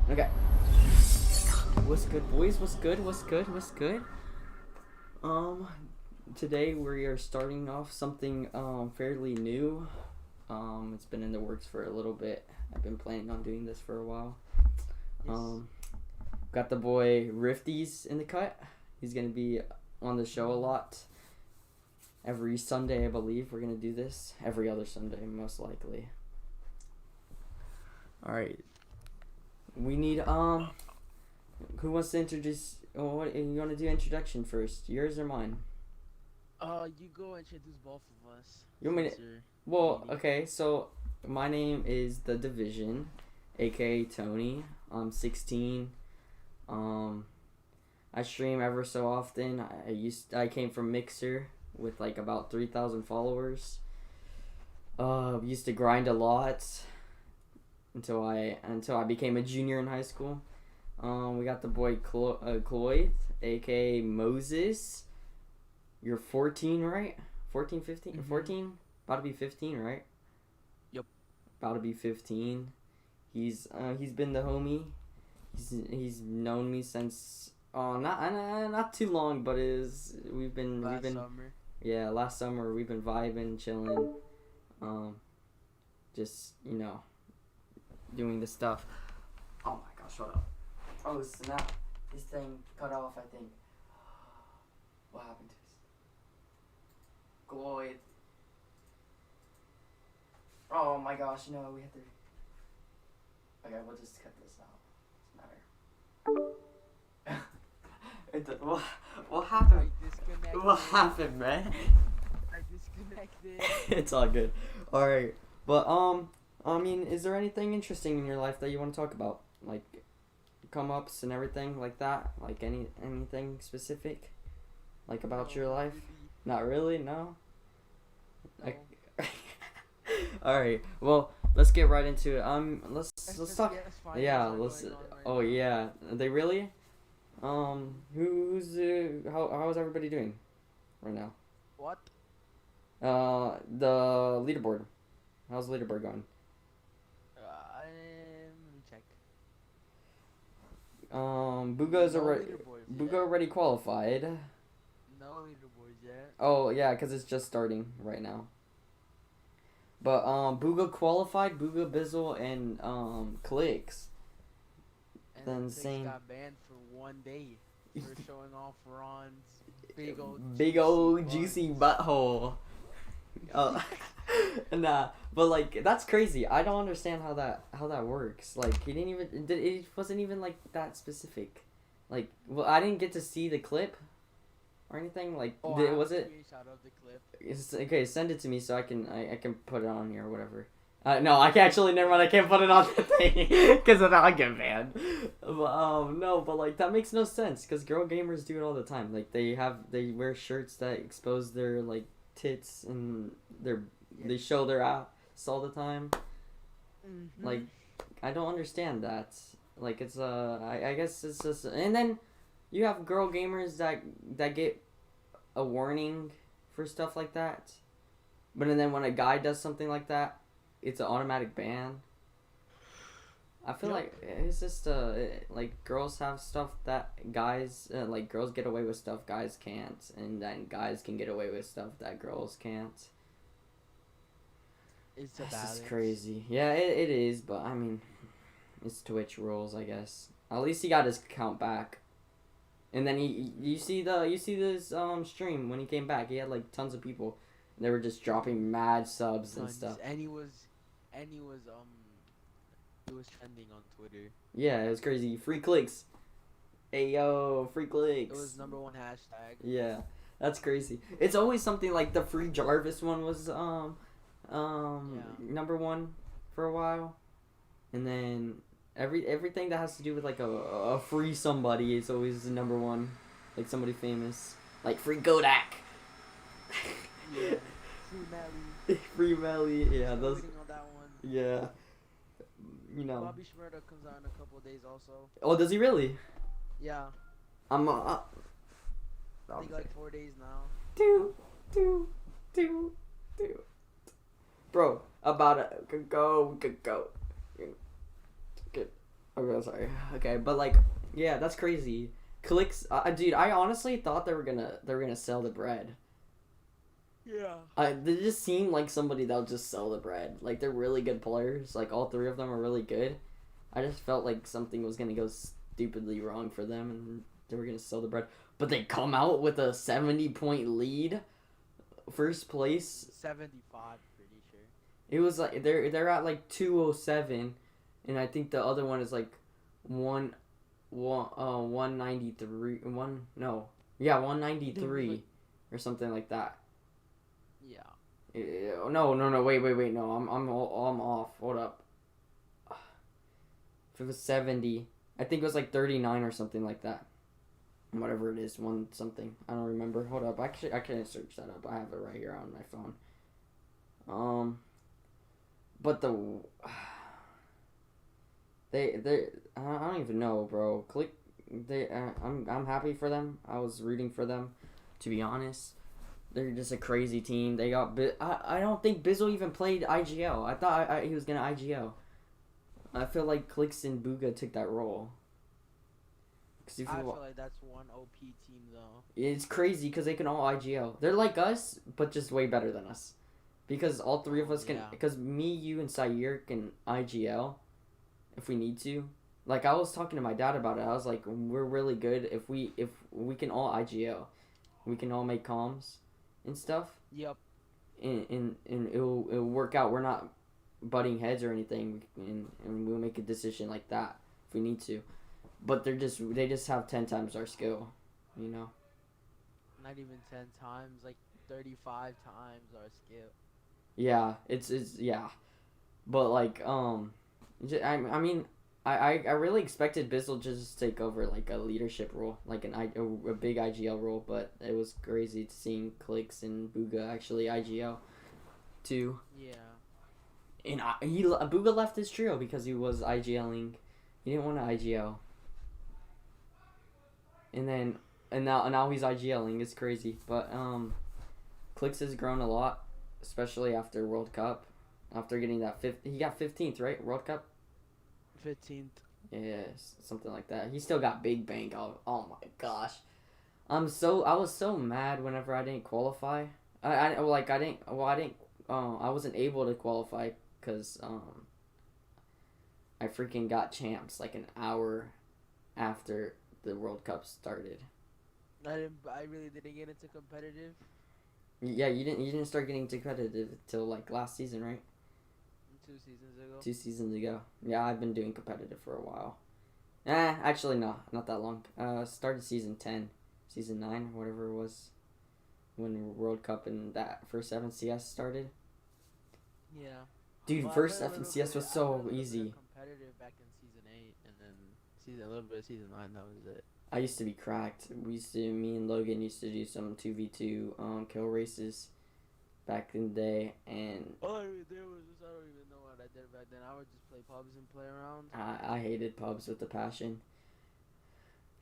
Okay. What's good, boys? What's good? What's good? What's good? Um, Today we are starting off something fairly new. It's been in the works for a little bit. I've been planning on doing this for a while. Yes. Got the boy Rifties in the cut. He's gonna be on the show a lot. Every Sunday, I believe we're gonna do this. Every other Sunday, most likely. All right. We need Who wants to introduce? Oh, what you want to do? Introduction first, yours or mine? You go introduce both of us. You want me to? since you're Well, leading. okay. So my name is The Division, aka Tony. I'm 16. I stream ever so often. I came from Mixer with like about 3,000 followers. Used to grind a lot until I became a junior in high school. We got the boy Cloyd, aka Moses. You're 14, right? 14, 15? Mhm. 14? About to be 15, right? Yup. About to be 15. He's been the homie. He's known me since not too long, but we've been Summer. yeah, last summer we've been vibing, chilling, just doing the stuff. Oh my gosh, hold up. Oh snap! This thing cut off, I think. What happened to this? Gloyd. Oh my gosh, no, we have to. Okay, we'll just cut this out. Doesn't matter. What happened? I disconnected. What happened, man? I disconnected. It's all good. All right, but I mean, is there anything interesting in your life that you want to talk about, like come ups and everything like that? Like anything specific, like about your life? Not really, no. No. All right. Well, let's get right into it. Let's talk. Yes, Yeah. finals Let's. are going on right Oh now. yeah. Are they really? Who's how's everybody doing, right now? What? The leaderboard. How's the leaderboard going? Let me check. Buga's No already. leaderboards Buga yet. already qualified. No leaderboards yet. Oh yeah, cause it's just starting right now. But Buga qualified. Buga, Bizzle, and Clicks. And Then then same. got banned for 1 day for showing off Ron's Big old juicy juicy buns. butthole. Nah, but like that's crazy. I don't understand how that works. Like he didn't even it wasn't even like that specific. Like well, I didn't get to see the clip or anything. Like Oh, I have was a it? screenshot of the clip. Okay, send it to me so I can put it on here or whatever. No, I can actually never mind. I can't put it on the thing because then I'll get banned. But, no, but like that makes no sense because girl gamers do it all the time. Like they wear shirts that expose their like tits and they show their ass all the time. Mm-hmm. Like I don't understand that. Like it's I guess it's just and then you have girl gamers that get a warning for stuff like that. But and then when a guy does something like that, it's an automatic ban. I feel Yep. like it's just like girls have stuff that guys like girls get away with stuff guys can't, and then guys can get away with stuff that girls can't. It's a That's balance. just crazy. Yeah, it is, but I mean, it's Twitch rules, I guess. At least he got his account back. And then you see this stream when he came back. He had like tons of people. They were just dropping mad subs and Tons. stuff. And he was trending on Twitter. Yeah, it was crazy. Free clicks. Hey yo, free clicks. It was #1 hashtag. Yeah, that's crazy. It's always something like the free Jarvis one was number one for a while, and then everything that has to do with like a free somebody is always the number one, like somebody famous, like free Kodak. Yeah. Free Melly. Free Melly, yeah, Still those, waiting on that one. yeah, you know. Bobby Shmurda comes out in a couple of days also. Oh, does he really? Yeah. I'm I think like 4 days now. do. Bro, about it. Could go. Good. Oh, sorry. Okay, but like, yeah, that's crazy. Clicks, dude. I honestly thought they were gonna sell the bread. Yeah. They just seem like somebody that'll just sell the bread. Like they're really good players. Like all three of them are really good. I just felt like something was gonna go stupidly wrong for them, and they were gonna sell the bread. But they come out with a 70-point lead, first place. 75, pretty sure. It was like they're at like 207, and I think the other one is like 193 193 or something like that. Yeah. No, wait, no, I'm off. Hold up. If it was 70, I think it was like 39 or something like that. Whatever it is, one something. I don't remember. Hold up. Actually, I can't search that up. I have it right here on my phone. But they I don't even know, bro. I'm happy for them. I was rooting for them, to be honest. They're just a crazy team. They got I don't think Bizzle even played IGL. I thought he was gonna IGL. I feel like Clicks and Booga took that role. I feel like that's one OP team though. It's crazy because they can all IGL. They're like us, but just way better than us. Because all three of us can. Because me, you, and Sayer can IGL if we need to. Like I was talking to my dad about it. I was like, we're really good if we can all IGL. We can all make comms and stuff. Yep. And it'll work out. We're not butting heads or anything, and we'll make a decision like that if we need to. But they just have 10 times our skill, you know. Not even 10 times, like 35 times our skill. Yeah, it's yeah, but like I mean I really expected Bizzle just to take over like a leadership role, like a big IGL role, but it was crazy seeing Clicks and Booga actually IGL too. Yeah. And Booga left his trio because he was IGLing. He didn't want to IGL. And now he's IGLing. It's crazy, but Clicks has grown a lot, especially after World Cup. After getting that he got 15th, right? World Cup. 15th. Yeah, something like that. He still got big bank. Oh my gosh, I was so mad whenever I didn't qualify. I wasn't able to qualify because I freaking got champs like an hour after the World Cup started. I really didn't get into competitive. Yeah, you didn't start getting into competitive till like last season, right? 2 seasons ago. 2 seasons ago. Yeah, I've been doing competitive for a while. Actually no, not that long. Started season 10, season 9, whatever it was, when World Cup and that first FNCS started. Yeah. Dude, first FNCS was so easy. Competitive back in season 8, and then a little bit of season 9. That was it. I used to be cracked. Me and Logan used to do some 2v2 kill races back in the day, and all I did was I don't even know what I did back then. I would just play pubs and play around. I hated pubs with a passion,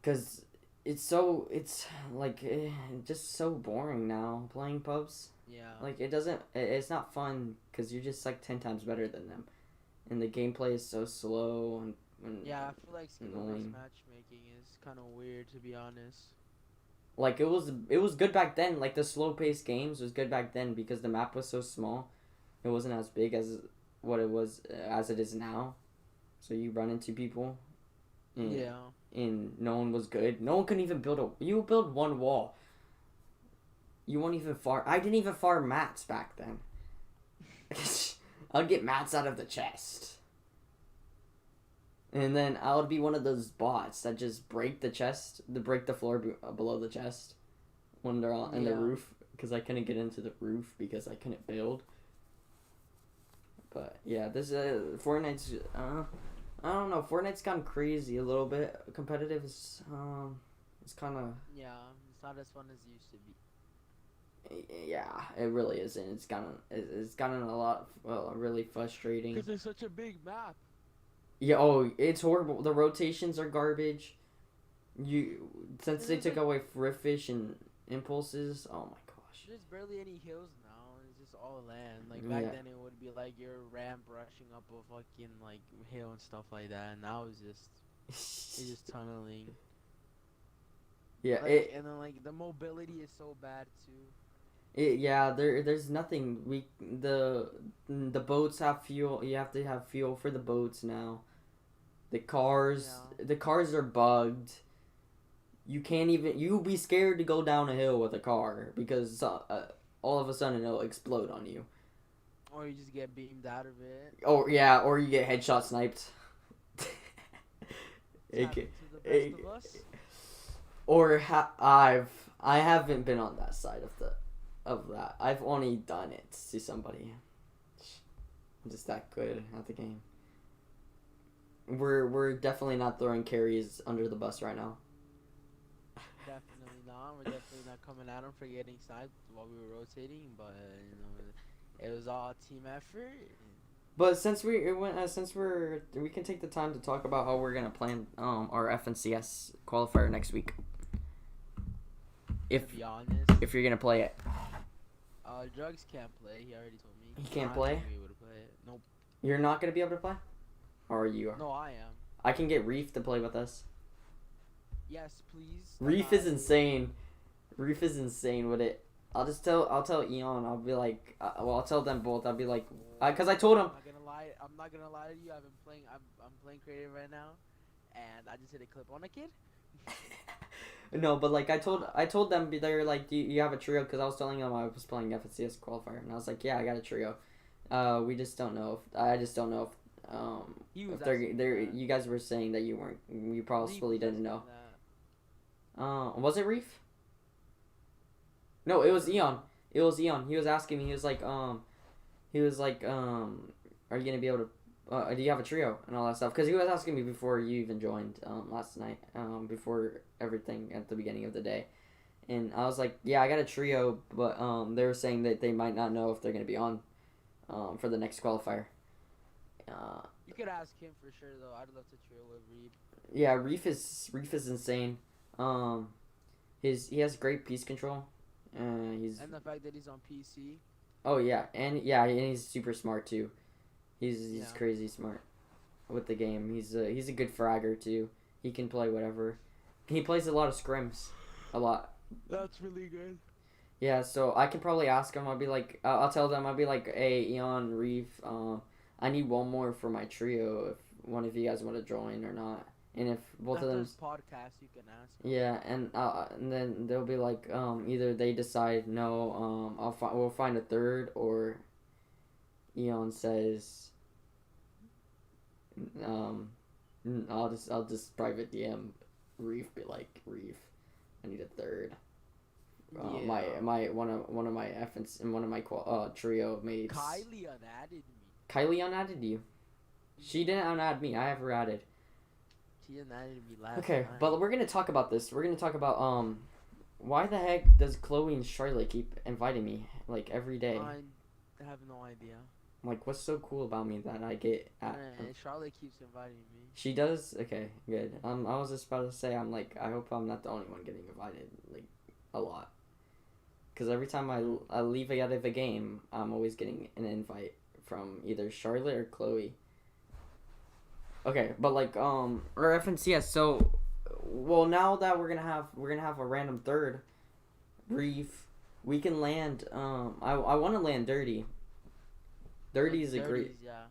cause it's just so boring now playing pubs. Yeah. Like it's not fun because you're just like 10 times better than them, and the gameplay is so slow and yeah, I feel like skill-based matchmaking is kind of weird, to be honest. Like it was good back then. Like the slow-paced games was good back then because the map was so small. It wasn't as big as what it was as it is now. So you run into people. And, and no one was good. No one couldn't even you build one wall. You won't even farm. I didn't even farm mats back then. I'll get mats out of the chest. And then I would be one of those bots that just break the floor below the chest when they're on the roof, because I couldn't get into the roof because I couldn't build. But yeah, this Fortnite's I don't know. Fortnite's gone crazy a little bit. Competitive is it's kind of it's not as fun as it used to be. Yeah, it really isn't. It's gotten a lot really frustrating. Because it's such a big map. Yeah, it's horrible. The rotations are garbage. Since they took away Riftfish and Impulses, oh my gosh. There's barely any hills now. It's just all land. Like back Yeah. then, it would be like your ramp rushing up a fucking like hill and stuff like that. And now it's just tunneling. Yeah, Like and then like the mobility is so bad too. yeah. There's nothing. The boats have fuel. You have to have fuel for the boats now. Yeah. The cars are bugged. You can't even. You'll be scared to go down a hill with a car because all of a sudden it'll explode on you. Or you just get beamed out of it. Oh yeah, or you get headshot sniped. It's It, ca- happened to the best it, of us. or I haven't been on that side of that. I've only done it to somebody. I'm just that good at the game. We're definitely not throwing carries under the bus right now. Definitely not. We're definitely not coming at them for getting sniped while we were rotating, but you know, it was all team effort. But we can take the time to talk about how we're gonna plan our FNCS qualifier next week. To be honest, If you're gonna play it, Drugs can't play. He already told me. He can't I'm play? not gonna be able to play it. Nope. you're not gonna be able to play, or you are. No, I am. I can get Reef to play with us. Yes, please. Reef is insane. Reef is insane with it. I'll tell Eon. I'll be like, I'll tell them both. I'll be like, cause I told him. I'm not gonna lie to you. I've been playing. I'm playing creative right now, and I just hit a clip on a kid. No, but like I told them they were like, do you have a trio? Because I was telling them I was playing FNCS qualifier, and I was like, yeah, I got a trio. We just don't know. I just don't know if they're you guys were saying that you probably didn't know. Was it Reef? No, it was Eon. It was Eon. He was asking me. He was like, are you gonna be able to? Do you have a trio and all that stuff? Because he was asking me before you even joined last night. Before everything at the beginning of the day, and I was like, yeah, I got a trio, but they were saying that they might not know if they're gonna be on, for the next qualifier. You could ask him for sure though. I'd love to trio with Reed. Yeah, Reef is insane. He has great piece control. And the fact that he's on PC. Oh yeah, and he's super smart too. He's crazy smart with the game. He's a good fragger too. He can play whatever. He plays a lot of scrims, a lot. That's really good. Yeah, so I can probably ask him. I'll be like, I'll tell them. I'll be like, hey, Eon, Reef, I need one more for my trio. If one of you guys want to join or not, and if both of them podcast, you can ask. Yeah, and then they'll be like, either they decide no, we'll find a third, or Eon says, I'll just private DM Reef, be like, Reef, I need a third. My one of my FNs and one of my trio mates. Kylie unadded me. Kylie unadded you. She didn't unadd me. I have her added. She unadded me last Okay, night. but we're gonna talk about this. We're gonna talk about why the heck does Chloe and Charlotte keep inviting me like every day? I have no idea. Like, what's so cool about me that I get at? Charlotte keeps inviting me. She does? Okay, good. I was just about to say, I'm like, I hope I'm not the only one getting invited, like, a lot. Because every time I leave out of a game, I'm always getting an invite from either Charlotte or Chloe. Okay, but like, or FNCS, so, well, now that we're gonna have a random third, Reef, we can land, I want to land Dirty. Dirty's a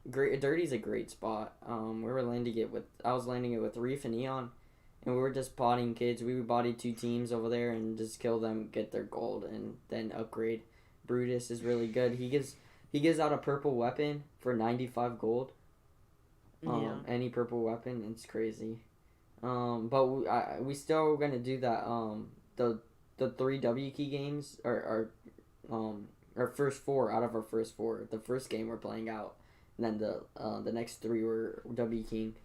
Dirty's a great spot. We were landing it with, I was landing it with Reef and Eon, and we were just botting kids. We bodied 2 teams over there and just kill them, get their gold, and then upgrade. Brutus is really good. He gives out a purple weapon for 95 gold. Any purple weapon, it's crazy. But we still gonna do that. The 3 W key games are our first 4 out of our first 4. The first game we're playing out, and then the next 3 were W keying.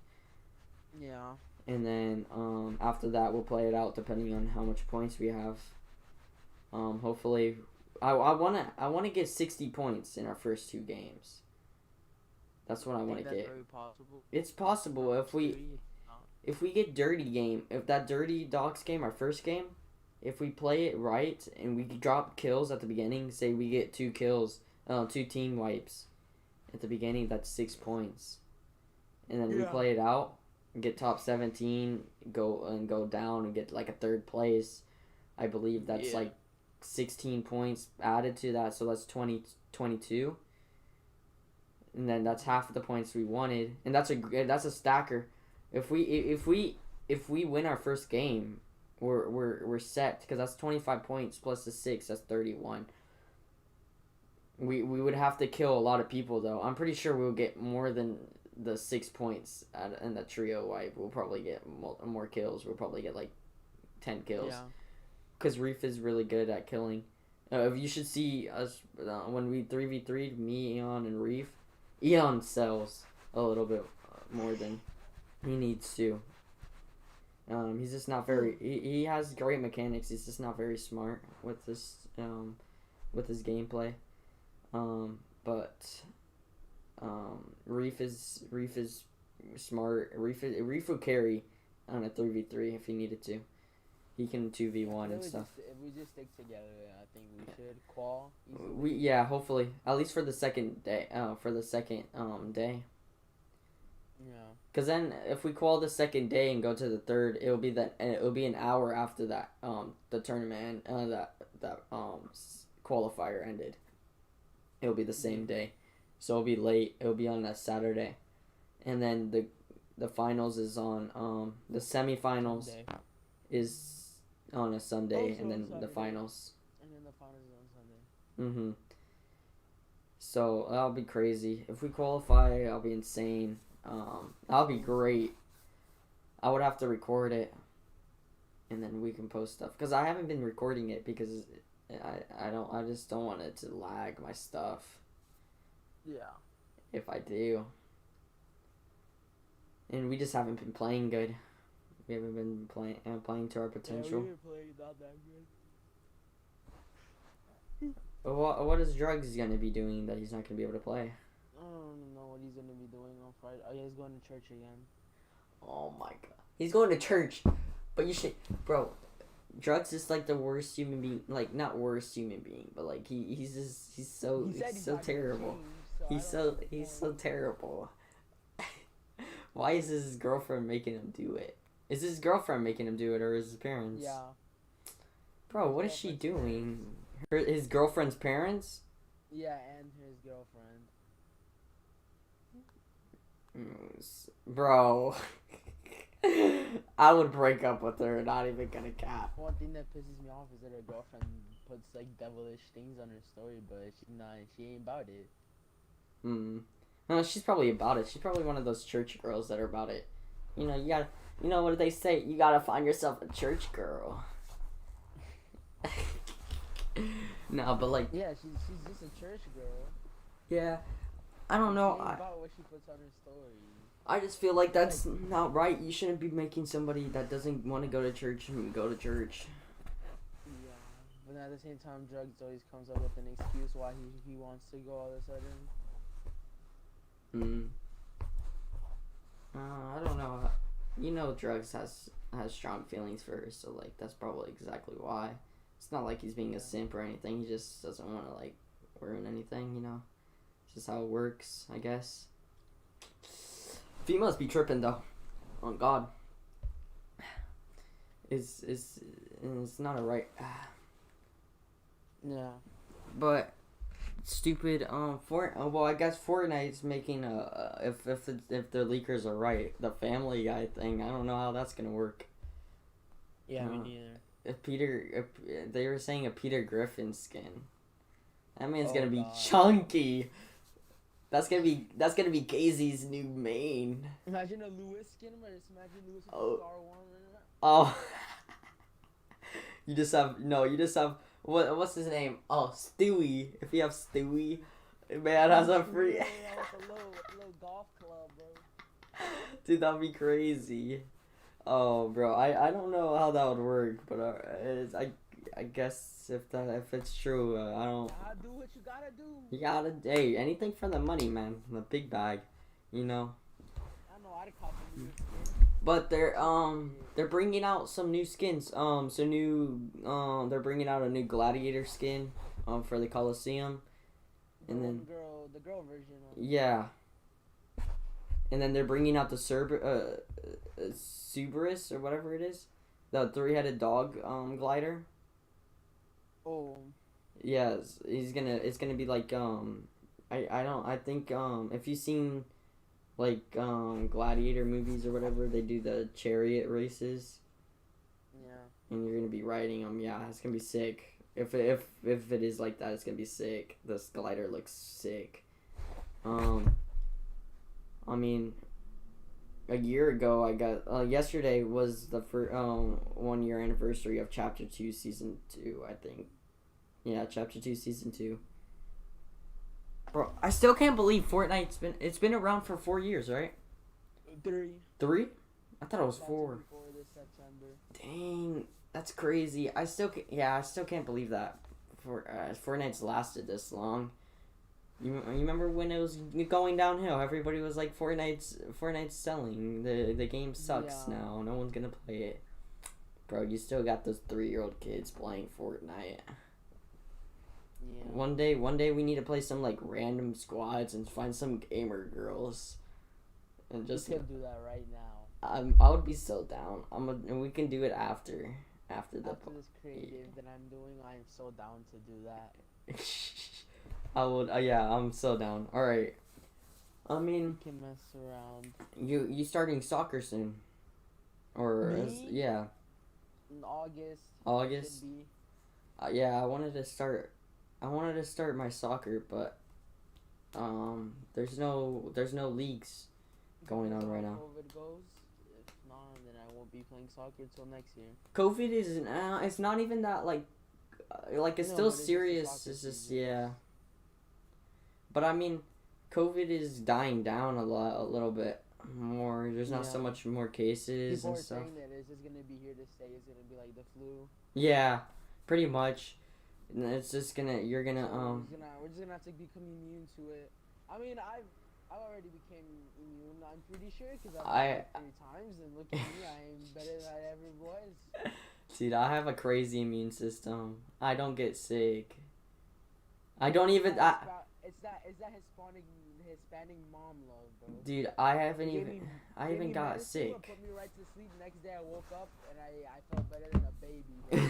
Yeah. And then after that we'll play it out depending on how much points we have. Hopefully, I wanna get 60 points in our first 2 games. That's what I want to get. Very possible. It's possible if we get Dirty game, if that Dirty Dogs game, our first game, if we play it right and we drop kills at the beginning, say we get 2 kills 2 team wipes at the beginning. That's 6 points, and then we play it out, get top 17, go down and get like a 3rd place. I believe that's like 16 points added to that, so that's 22. And then that's half of the points we wanted, and that's a stacker. If we win our first game, we're set, because that's 25 points plus the 6, that's 31. We would have to kill a lot of people though. I'm pretty sure we'll get more than the 6 points in the trio wipe. We'll probably get more kills. We'll probably get like 10 kills. Yeah. Because Reef is really good at killing. You should see us when we 3v3'd, me, Eon, and Reef. Eon sells a little bit more than he needs to. He's just not very. He has great mechanics. He's just not very smart with his gameplay. But Reef is smart. Reef will carry on a 3v3 if he needed to. He can 2v1 and stuff. If we just stick together, I think we should qual. Hopefully, at least for the second day. Day. Yeah. Because then, if we qual the second day and go to the 3rd, it'll be an hour after that the tournament that qualifier ended. It'll be the same day, so it'll be late. It'll be on a Saturday, and then the finals is on the semifinals Sunday. Is on a Sunday, and then Saturday. the finals. And then the finals is on Sunday. So that'll be crazy. If we qualify, I'll be insane. That'll be great. I would have to record it, and then we can post stuff. Cause I haven't been recording it because I just don't want it to lag my stuff. Yeah. If I do. And we just haven't been playing good. We haven't been playing to our potential. Yeah, we were playing not that good. What is Drugs gonna be doing that he's not gonna be able to play? I don't know what he's gonna be doing on Friday. Oh yeah, he's going to church again. Oh my god, he's going to church. But you should, bro. Drugs is like the worst human being. Like, not worst human being, but like he's so terrible. He's so terrible. Why is his girlfriend making him do it? Is his girlfriend making him do it, or is his parents? Yeah. Bro, what is she doing? His girlfriend's parents? Yeah, and his girlfriend. Bro. I would break up with her, not even gonna cap. One thing that pisses me off is that her girlfriend puts like devilish things on her story, but she ain't about it. No, she's probably about it. She's probably one of those church girls that are about it. You know what do they say? You gotta find yourself a church girl. No, but like. Yeah, she's just a church girl. Yeah, I don't know. She ain't about what she puts on her story. I just feel like that's not right. You shouldn't be making somebody that doesn't want to go to church go to church. Yeah, but at the same time, Drugs always comes up with an excuse why he wants to go all of a sudden. I don't know. You know, Drugs has strong feelings for her, so like that's probably exactly why. It's not like he's being a simp or anything. He just doesn't want to like ruin anything. You know, it's just how it works, I guess. Females be tripping though. On God. It's not a right. Yeah. But stupid well, I guess Fortnite's making if the leakers are right, the Family Guy thing. I don't know how that's gonna work. Yeah, me neither. If they were saying a Peter Griffin skin, that man's gonna be God. chunky. That's gonna be Casey's new main. Imagine a Lewis skin, but just imagine Lewis with Star Wars. Oh. You just have what's his name? Oh, Stewie. If you have Stewie, man has a free. Yeah, with a little golf club, bro. Dude, that'd be crazy. Oh, bro, I don't know how that would work, but I guess if it's true, I don't. You gotta do what you gotta do. You gotta, hey, anything for the money, man. The big bag, you know. I know I'd cop a new skin. But they're bringing out some new skins. They're bringing out a new gladiator skin, for the Coliseum. And then the girl version. Yeah. And then they're bringing out the Suberus or whatever it is, the three-headed dog glider. Oh. Yeah, it's gonna be like I think if you've seen like gladiator movies or whatever, they do the chariot races. Yeah. And you're gonna be riding them. Yeah, it's gonna be sick. If it is like that, it's gonna be sick. This glider looks sick. I mean, a year ago I got yesterday was the 1 year anniversary of Chapter 2 Season 2, I think. Yeah, Chapter 2 Season 2. Bro, I still can't believe Fortnite's been around for 4 years, right? 3. 3? I thought it was 4. Before this September. Dang, that's crazy. I still can't believe that. Fortnite's lasted this long. You remember when it was going downhill? Everybody was like, Fortnite's selling. The game sucks now. No one's gonna play it. Bro, you still got those 3-year-old kids playing Fortnite. Yeah. One day we need to play some like random squads and find some gamer girls. And just we could do that right now. I would be so down. And we can do it after this creative that I'm doing. I am so down to do that. I would. Yeah, I'm so down. All right. I mean, we can mess around. You starting soccer soon, or Me? Yeah. In August. August. Should be. Yeah, I wanted to start my soccer, but there's no leagues going on right now. COVID goes. If not, then I won't be playing soccer until next year. COVID is it's not even that like it's still serious. It's just yeah. But I mean, COVID is dying down a little bit more. There's not so much more cases People and are stuff. saying that it's just gonna be here to stay. It's gonna be like the flu. Yeah, pretty much. And it's just gonna we're just gonna have to become immune to it. I mean, I've already became immune. I'm pretty sure because I've had it 3 times, and look at me, I'm better than I ever was. Dude, I have a crazy immune system. I don't get sick. I don't even. It's that Hispanic mom love, bro. Dude, I haven't got sick. Put me right to sleep. Next day I woke up and I felt better than a baby, bro.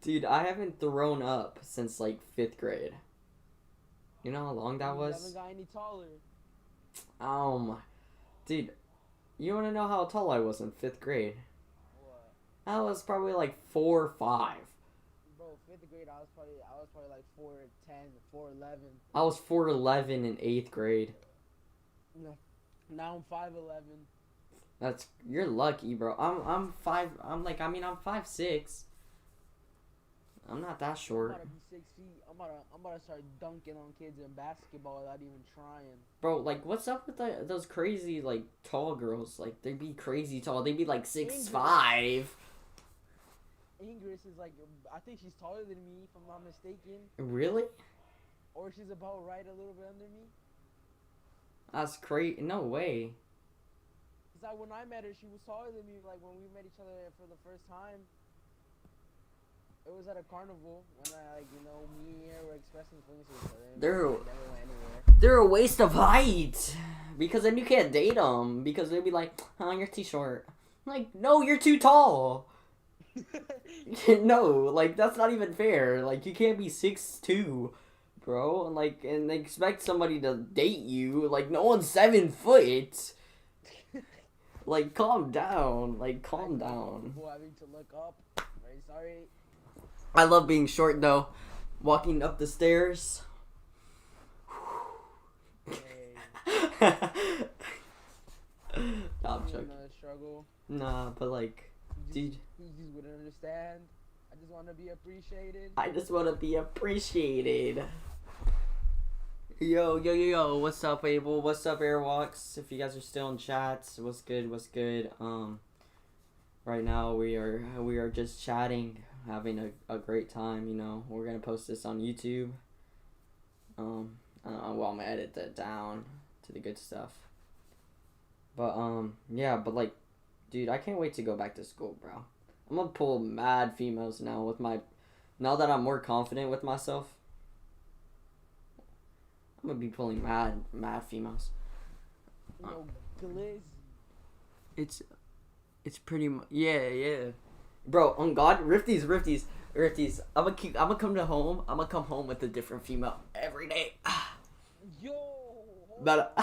Dude, I haven't thrown up since like 5th grade. You know how long that was? You haven't got any taller. Dude, you wanna know how tall I was in 5th grade? What? I was probably like 4 or 5. Bro, 5th grade I was probably like 4'10", 4'11". I was 4'11" in 8th grade. No. Now I'm 5'11". You're lucky, bro. I'm 5'6". I'm not that short. I'm about to be 6 feet. I'm about to start dunking on kids in basketball without even trying. Bro, like, what's up with those crazy, like, tall girls? Like, they'd be crazy tall. They'd be, like, 6'5". Ingris is, like, I think she's taller than me, if I'm not mistaken. Really? Or she's about right a little bit under me. That's crazy. No way. Because when I met her, she was taller than me, like, when we met each other for the first time. It was at a carnival when me and her were expressing feelings to each other. Never went anywhere. They're a waste of height. Because then you can't date them. Because they'd be like, oh, you're too short. I'm like, no, you're too tall. No, like, that's not even fair. Like, you can't be 6'2", bro. And they expect somebody to date you. Like, no one's 7 foot. Like, calm down. Like, calm down. People having to look up. Very sorry. I love being short, though. Walking up the stairs. Hey. I'm joking. Struggle. Nah, but like, dude. You just wouldn't understand. I just want to be appreciated. I just want to be appreciated. Yo. What's up, Abel? What's up, Airwalks? If you guys are still in chats, what's good? Right now we are just chatting, having a great time. You know, we're gonna post this on YouTube. Well, I'm gonna edit that down to the good stuff. But yeah, but like, dude, I can't wait to go back to school, bro. I'm gonna pull mad females now that I'm more confident with myself. I'm gonna be pulling mad females. No glizzy. It's pretty much yeah. Bro, on God, Rifties. I'm gonna come home with a different female every day. Yo. But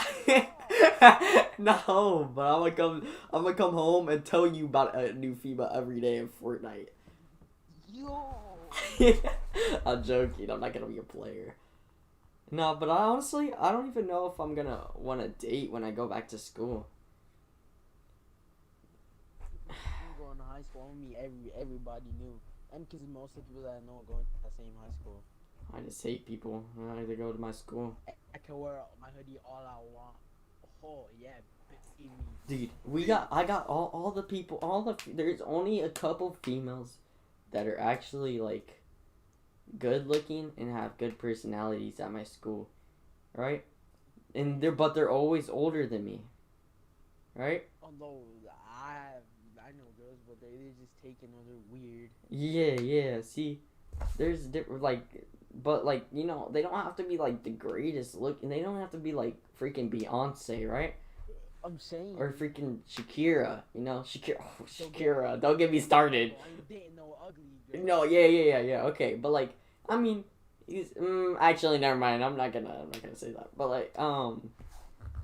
not home, but I'm gonna come home and tell you about a new female every day in Fortnite. Yo. I'm joking. I'm not gonna be a player. No, but honestly, I don't even know if I'm gonna want to date when I go back to school. I'm going to high school. I'm gonna meet everybody new. And because most of the people that I know are going to the same high school. I just hate people. I to go to my school. I can wear my hoodie all I want. Oh yeah, dude. I got all the people. There's only a couple females that are actually like good looking and have good personalities at my school, right? And they're always older than me, right? Although I know girls, but they just taking or they're weird. Yeah. See, there's different but you know, they don't have to be like the greatest looking. They don't have to be like freaking Beyonce, right? I'm saying. Or freaking Shakira, you know, Shakira. Don't get me started. I ain't dating no ugly girl. No, yeah. Okay, but like, I mean, actually, never mind. I'm not gonna say that. But like,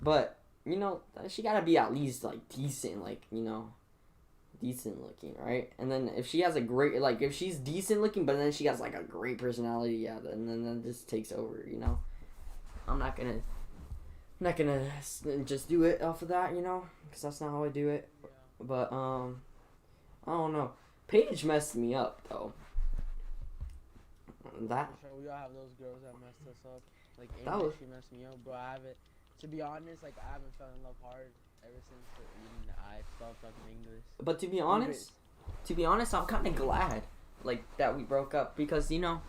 but you know, she gotta be at least like decent, like, you know, decent looking, right? And then if she has a great, like, if she's decent looking, but then she has like a great personality, yeah, then this takes over, you know. I'm not gonna just do it off of that, you know, because that's not how I do it. Yeah. But I don't know. Paige messed me up though. That. Sure, we all have those girls that messed us up. Like Amy, she messed me up, bro. I haven't. To be honest, like I haven't fell in love hard ever since I stopped talking English. But to be honest, I'm kind of glad like that we broke up because you know,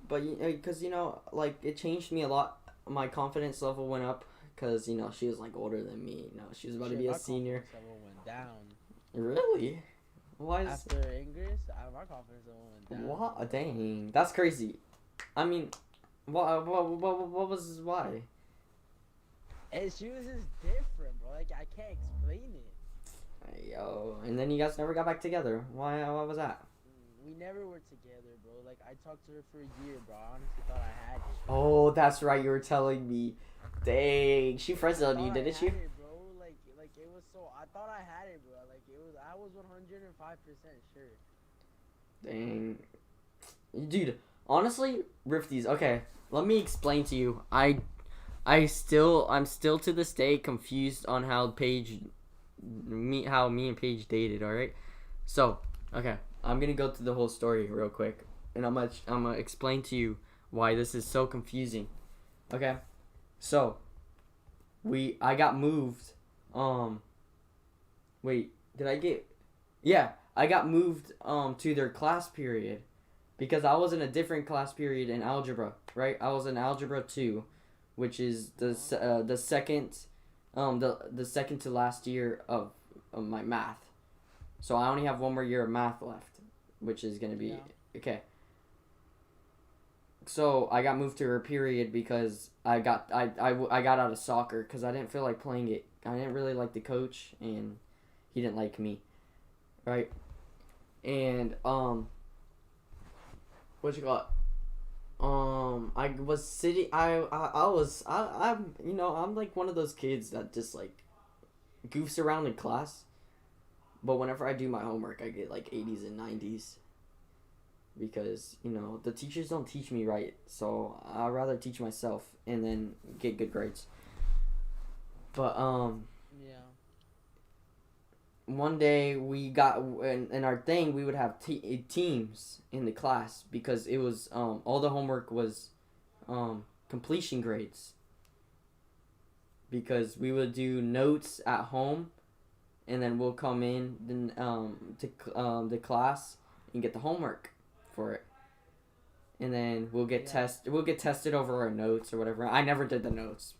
but because you know, like it changed me a lot. My confidence level went up because you know she was like older than me. You know she was about to be a senior. My confidence level went down. Really? Why is after English? My confidence level went down. What? Dang, that's crazy. I mean, what was why? And she was just different, bro. Like I can't explain it. Yo, and then you guys never got back together. Why? What was that? We never were together, bro. Like I talked to her for a year, bro. I honestly thought I had it. Oh, that's right. You were telling me. Dang, she friend-zoned you, didn't she? It, bro. Like it was so. I thought I had it, bro. Like it was. I was 105% sure. Dang, dude. Honestly, Rifties. Okay, let me explain to you. I'm still to this day confused on how me and Paige dated. All right, so okay. I'm gonna go through the whole story real quick, and I'm gonna explain to you why this is so confusing. Okay, so I got moved. Wait, did I get? Yeah, I got moved to their class period because I was in a different class period in algebra. Right, I was in algebra 2, which is the second the second to last year of my math. So I only have one more year of math left, which is gonna be okay. So I got moved to her period because I got out of soccer because I didn't feel like playing it. I didn't really like the coach and he didn't like me, right? And what you got? I was sitting. I'm you know I'm like one of those kids that just like goofs around in class. But whenever I do my homework, I get like 80s and 90s. Because, you know, the teachers don't teach me right. So I'd rather teach myself and then get good grades. But, yeah. One day we got, in our thing, we would have teams in the class. Because it was, all the homework was completion grades. Because we would do notes at home. And then we'll come in to the class and get the homework for it. And then we'll get tested over our notes or whatever. I never did the notes.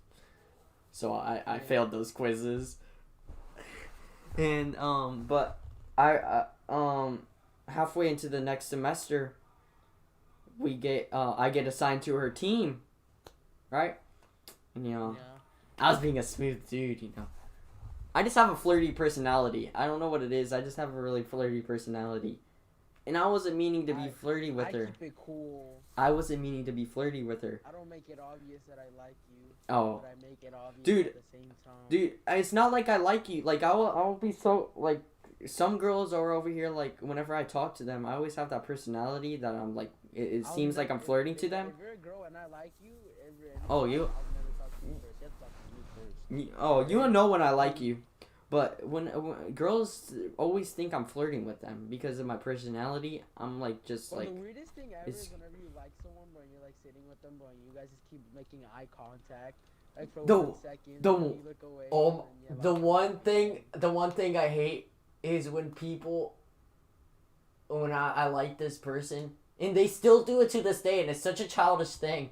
So I failed those quizzes. And but I halfway into the next semester I get assigned to her team right? And, you know, Yeah. I was being a smooth dude, you know. I just have a flirty personality. I don't know what it is. I just have a really flirty personality. And I wasn't meaning to be flirty with her. I keep it cool. I wasn't meaning to be flirty with her. I don't make it obvious that I like you. Oh. But I make it obvious Dude, at the same time. Dude, it's not like I like you. Like, I'll be so, like, some girls are over here, like, whenever I talk to them, I always have that personality that I'm, like, it seems like I'm flirting to them. If you're a girl and I like you, oh, you? I'll never talk to you first. You have to talk to me first. Oh, you don't know when I like you. But when girls always think I'm flirting with them because of my personality, I'm like just like. The weirdest thing ever is whenever you like someone, but you're like sitting with them, but you guys just keep making eye contact, like for 1 second, and you look away. Oh, the one thing I hate is when people, when I like this person, and they still do it to this day, and it's such a childish thing.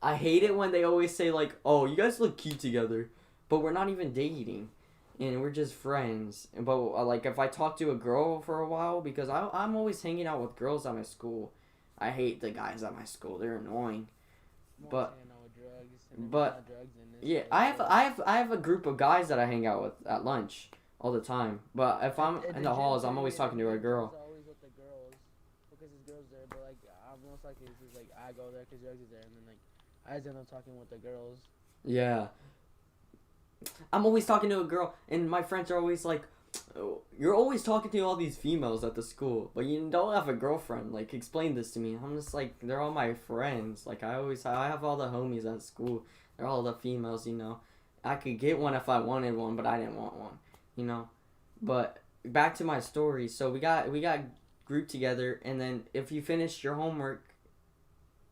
I hate it when they always say like, "Oh, you guys look cute together," but we're not even dating. And we're just friends. But, like, if I talk to a girl for a while, because I'm always hanging out with girls at my school. I hate the guys at my school. They're annoying. But yeah, I have a group of guys that I hang out with at lunch all the time. But if I'm in the halls, I'm always talking to a girl. Always with the girls, because there's girls there. But, like, most likely it's just, like, I go there because Jugs is there. And then, like, I just end up talking with the girls. Yeah. I'm always talking to a girl, and my friends are always like, oh, "You're always talking to all these females at the school, but you don't have a girlfriend. Like, explain this to me." I'm just like, they're all my friends. Like, I have all the homies at school. They're all the females, you know. I could get one if I wanted one, but I didn't want one, you know. But back to my story. So we got grouped together, and then if you finished your homework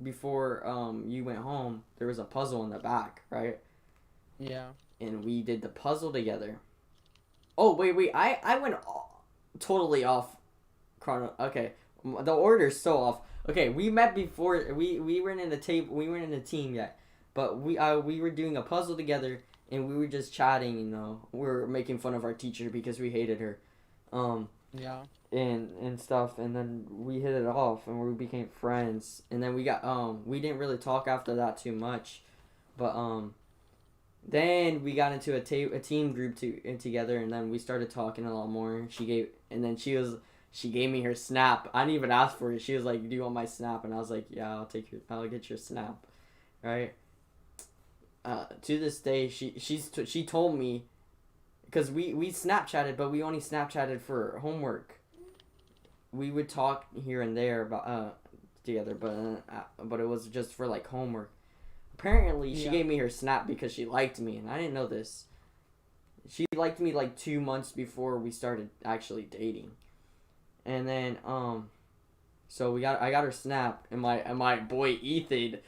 before you went home, there was a puzzle in the back, right? Yeah. And we did the puzzle together. Oh, wait. I went totally off okay. The order's so off. Okay, we met before. We weren't in the table. We weren't in a team yet. But we were doing a puzzle together, and we were just chatting, you know. We were making fun of our teacher because we hated her. Yeah. And stuff, and then we hit it off, and we became friends. And then we we didn't really talk after that too much. But, then we got into a team group together, and then we started talking a lot more. She gave me her snap. I didn't even ask for it. She was like, "Do you want my snap?" And I was like, "Yeah, I'll get your snap." Right? To this day, she told me, because we Snapchatted, but we only Snapchatted for homework. We would talk here and there about together, but it was just for like homework. Apparently, she gave me her snap because she liked me, and I didn't know this. She liked me like 2 months before we started actually dating, and then so I got her snap, and my boy Ethan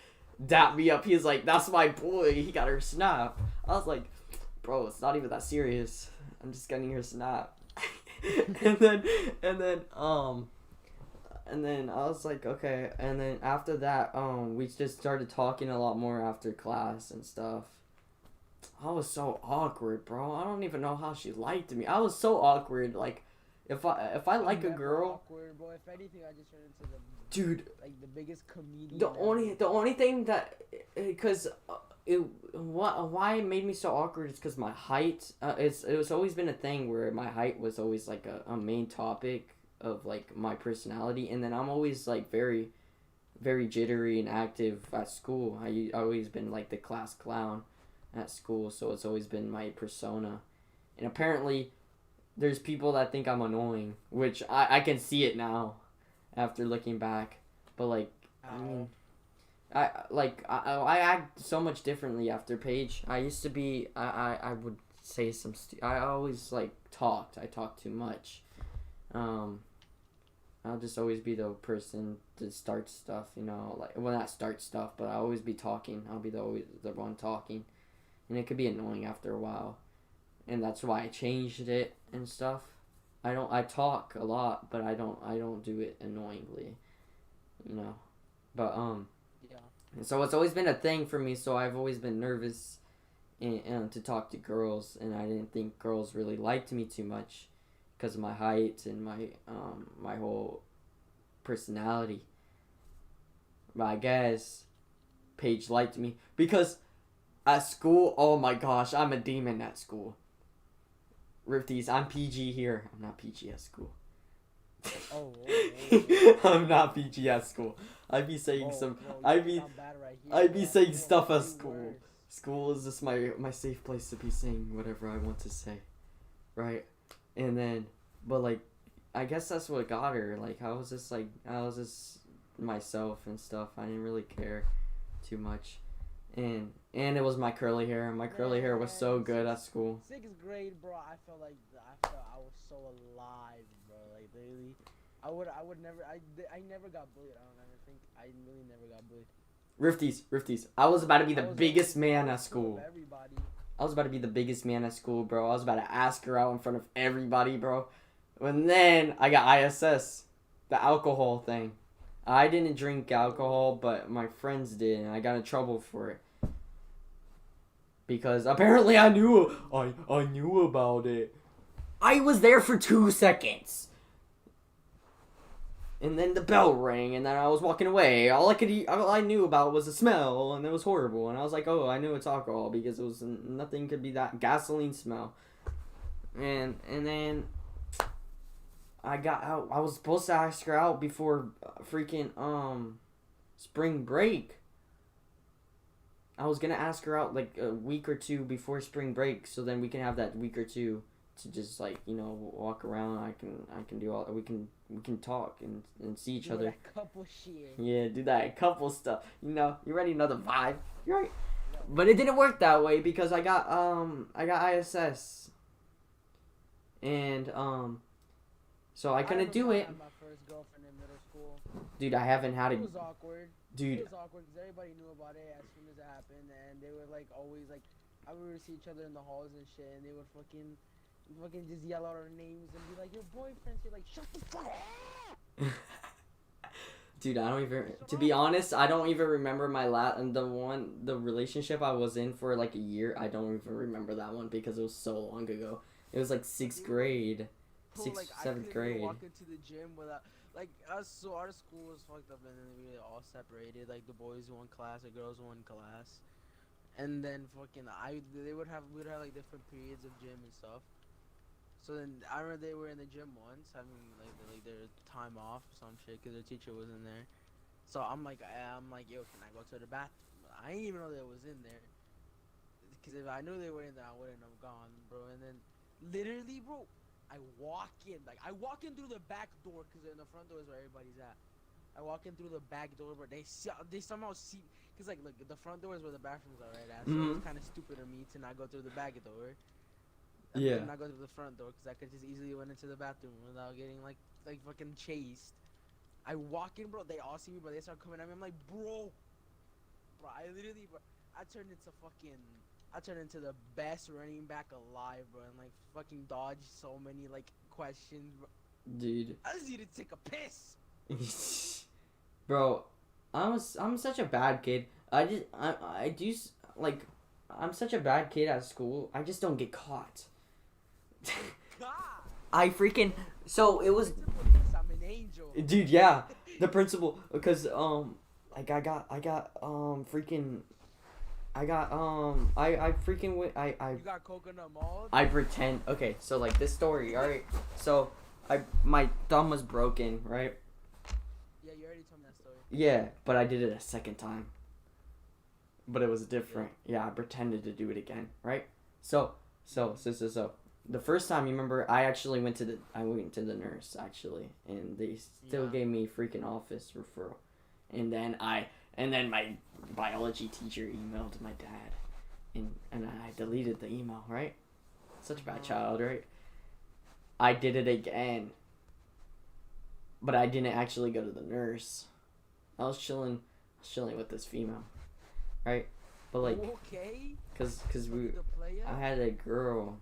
dapped me up. He was like, "That's my boy. He got her snap." I was like, "Bro, it's not even that serious. I'm just getting her snap." and then I was like, okay. And then after that, we just started talking a lot more after class and stuff. I was so awkward, bro. I don't even know how she liked me. I was so awkward. Like, if I like a girl, awkward, bro. If anything, I just turned into the dude, like the biggest comedian. The only thing that, because why it made me so awkward is because my height. It was always been a thing where my height was always like a main topic of like my personality, and then I'm always like very, very jittery and active at school. I always been like the class clown at school, so it's always been my persona. And apparently there's people that think I'm annoying, which I can see it now after looking back, but like I act so much differently after Paige. I used to be I would say I always like I talked too much. I'll just always be the person to start stuff, you know, like, well, not start stuff, but I'll always be talking. I'll be always the one talking, and it could be annoying after a while, and that's why I changed it and stuff. I talk a lot, but I don't do it annoyingly, you know, but yeah. So it's always been a thing for me. So I've always been nervous, and to talk to girls, and I didn't think girls really liked me too much, because of my height and my whole personality. But I guess page liked me because at school, oh my gosh, I'm a demon at school. Rifties, I'm PG here. I'm not PG at school. I'm not PG at school. I'd be saying I'd be saying stuff at school. Worse. School is just my safe place to be saying whatever I want to say, right? And then, but like, I guess that's what got her. Like, I was just myself and stuff. I didn't really care too much, and it was my curly hair. My curly hair was so good at school. 6th grade, bro. I felt I was so alive, bro. Like literally, I would never. I never got bullied. I don't ever think I really never got bullied. Rifties. I was about to be the biggest man at school. I was about to be the biggest man at school, bro. I was about to ask her out in front of everybody, bro. And then I got ISS, the alcohol thing. I didn't drink alcohol, but my friends did, and I got in trouble for it. Because apparently I knew about it. I was there for 2 seconds. And then the bell rang, and then I was walking away. All I knew about was the smell, and it was horrible. And I was like, oh, I knew it's alcohol because it was nothing could be that gasoline smell. And then I got out. I was supposed to ask her out before freaking spring break. I was gonna ask her out like a week or two before spring break, so then we can have that week or two to just like, you know, walk around. I can do all we can talk and see each other. That couple shit. Yeah, do that couple stuff. You know, you already know the vibe. You're right. But it didn't work that way because I got ISS. And so I couldn't do it. My first girlfriend in middle school. Dude, I haven't had it. It was awkward. Dude. It was awkward because everybody knew about it as soon as it happened, and they were like always like, I would see each other in the halls and shit, and they would fucking just yell out our names and be like, your boyfriend's here, like, shut the fuck up. Dude, I don't even, to be honest, I don't even remember the relationship I was in for like a year. I don't even remember that one because it was so long ago. It was like 6th grade. Like, 7th grade. Walk into the gym without, like, our school was fucked up, and then we were all separated. Like, the boys one class, the girls one class, and then fucking we would have like different periods of gym and stuff. So then I remember they were in the gym once, having like their time off or some shit, cause their teacher wasn't there. So I'm like, yo, can I go to the bathroom? I didn't even know they was in there, cause if I knew they were in there, I wouldn't have gone, bro. And then literally, bro, I walk in through the back door, cause in the front door is where everybody's at. I walk in through the back door, but they somehow see, cause like look, the front door is where the bathrooms are right at. So it's kind of stupid of me to not go through the back door. Yeah. Not go to the front door, because I could just easily went into the bathroom without getting like fucking chased. I walk in, bro. They all see me, but they start coming at me. I'm like, bro, I literally, bro, I turned into the best running back alive, bro, and like fucking dodged so many like questions, bro. Dude. I just need to take a piss. Bro, I'm such a bad kid. I'm such a bad kid at school. I just don't get caught. I freaking so it was. I'm an angel. Dude, yeah, the principal, because I You got coconut malt? I pretend. Okay, so like this story, all right. So my thumb was broken, right? Yeah, you already told me that story. Yeah, but I did it a second time. But it was different. Yeah, I pretended to do it again, right? So. The first time, you remember, I went to the nurse actually, and they still gave me freaking office referral, and then my biology teacher emailed my dad, and I deleted the email, right? Such a bad child, right? I did it again, but I didn't actually go to the nurse. I was chilling with this female, right? But like, okay, cause I had a girl.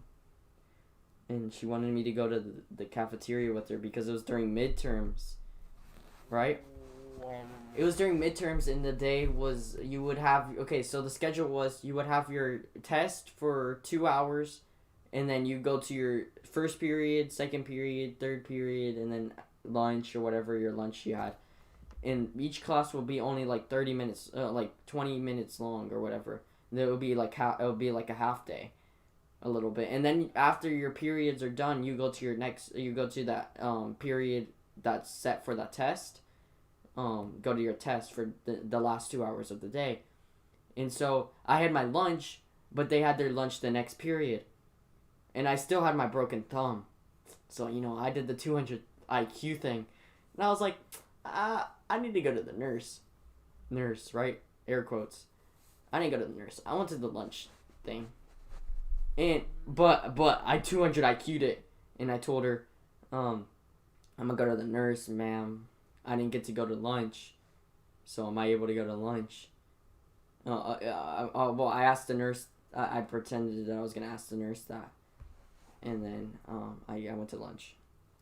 And she wanted me to go to the cafeteria with her because it was during midterms, right? It was during midterms, and the day was you would have so the schedule was you would have your test for 2 hours, and then you go to your first period, second period, third period, and then lunch or whatever your lunch you had, and each class will be only like 30 minutes, like 20 minutes long or whatever. And it will be like a half day, a little bit, and then after your periods are done, you go to that period that's set for that test. Go to your test for the last 2 hours of the day, and so I had my lunch, but they had their lunch the next period, and I still had my broken thumb, so I did the 200 IQ thing, and I was like, I need to go to the nurse, right? Air quotes. I didn't go to the nurse. I went to the lunch thing. And but I 200 IQ'd it, and I told her, I'm gonna go to the nurse, ma'am. I didn't get to go to lunch, so am I able to go to lunch? Well, I asked the nurse. I pretended that I was gonna ask the nurse that, and then I went to lunch,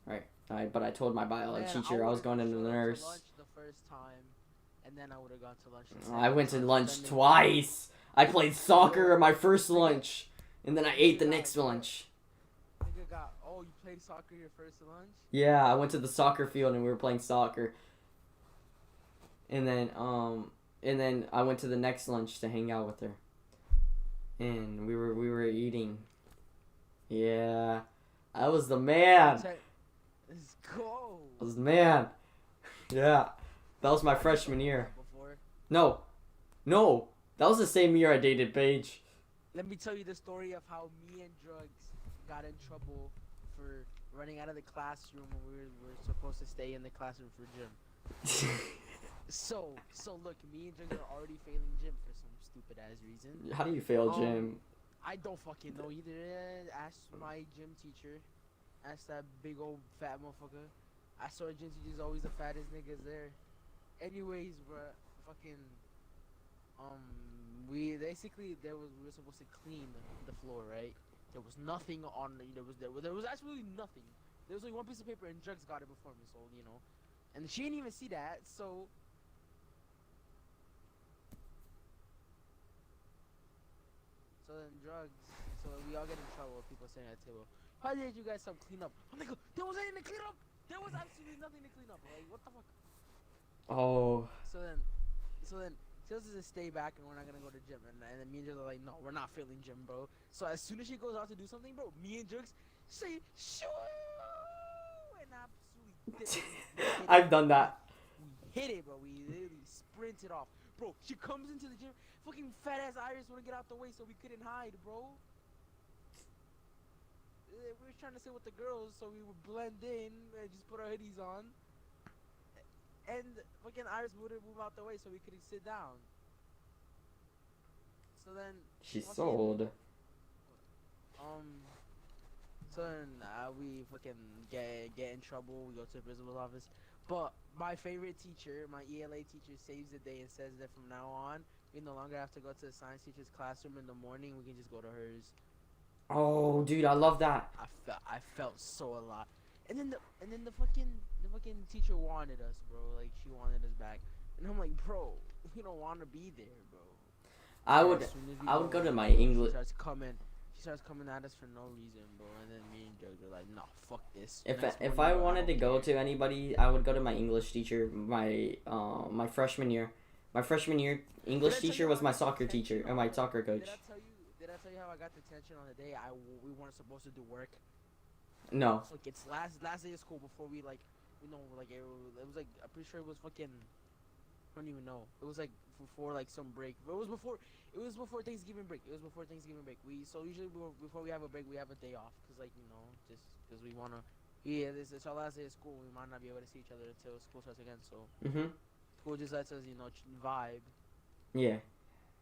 right? But I told my biology teacher I was going to the nurse. Lunch the first time, and then I would have gone to lunch. I went to lunch twice. I played soccer at my first lunch, and then I ate the next lunch. You played soccer your first lunch? Yeah, I went to the soccer field and we were playing soccer. And then I went to the next lunch to hang out with her. And we were eating. Yeah. I was the man. Let's go. I was the man. Yeah. That was my freshman year. No. That was the same year I dated Paige. Let me tell you the story of how me and Drugs got in trouble for running out of the classroom when we were supposed to stay in the classroom for gym. so look, me and Drugs are already failing gym for some stupid ass reason. How do you fail gym? I don't fucking know either. Ask my gym teacher. Ask that big old fat motherfucker. I saw gym teacher's always the fattest niggas there. Anyways, bruh, fucking we were supposed to clean the floor, right? There was nothing on there was absolutely nothing. There was only one piece of paper and Drugs got it before me, so and she didn't even see that, so then we all get in trouble with people sitting at the table. How did you guys clean up? I'm like, there was nothing to clean up. There was absolutely nothing to clean up. Like, what the fuck? Oh. So then she has to stay back and we're not gonna go to gym, and then me and Jugs are like, no, we're not feeling gym, bro. So as soon as she goes out to do something, bro, me and Jugs say shoo and absolutely I've done that. We hit it, bro. We literally sprinted off, bro. She comes into the gym, fucking fat ass Iris wanna get out the way, so we couldn't hide, bro. We were trying to sit with the girls, so we would blend in and just put our hoodies on. And fucking Iris wouldn't move out the way so we couldn't sit down. So then she's sold. So then we fucking get in trouble. We go to the principal's office. But my favorite teacher, my ELA teacher, saves the day and says that from now on, we no longer have to go to the science teacher's classroom in the morning. We can just go to hers. Oh, dude, I love that. I felt so alive. And then the fucking teacher wanted us, bro. Like, she wanted us back. And I'm like, bro, we don't want to be there, bro. I would go to my English. She starts coming at us for no reason, bro. And then me and Jugs are like, no, fuck this. If I wanted to go to anybody, I would go to my English teacher. My freshman year. My freshman year English teacher was my soccer teacher and my soccer coach. Did I tell you how I got detention on the day we weren't supposed to do work? No. So, like, it's last day of school before we, like, it was like, I'm pretty sure it was fucking, I don't even know. It was like before like some break. It was before Thanksgiving break. So usually before we have a break, we have a day off, cause like, just cause we wanna. Yeah, it's our last day of school. We might not be able to see each other until school starts again. So school just lets us, vibe. Yeah.